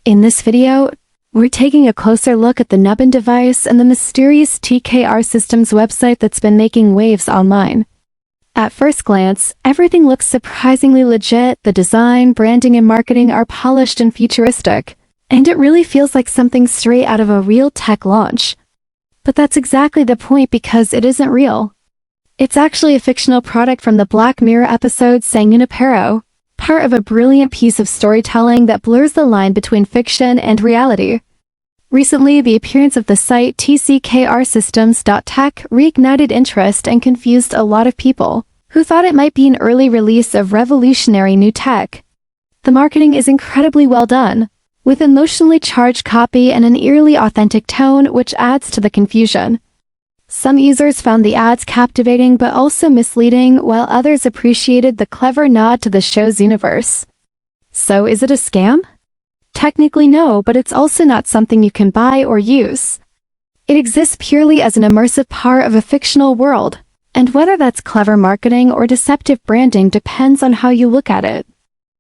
In this video, we're taking a closer look at the Nubbin device and the mysterious TKR Systems website that's been making waves online. At first glance, everything looks surprisingly legit. The design, branding, and marketing are polished and futuristic, and it really feels like something straight out of a real tech launch. But that's exactly the point, because it isn't real. It's actually a fictional product from the Black Mirror episode San Junipero, part of a brilliant piece of storytelling that blurs the line between fiction and reality. Recently, the appearance of the site tckrsystems.tech reignited interest and confused a lot of people who thought it might be an early release of revolutionary new tech. The marketing is incredibly well done, with emotionally charged copy and an eerily authentic tone, which adds to the confusion. Some users found the ads captivating but also misleading, while others appreciated the clever nod to the show's universe. So is it a scam? Technically no, but it's also not something you can buy or use. It exists purely as an immersive part of a fictional world, and whether that's clever marketing or deceptive branding depends on how you look at it.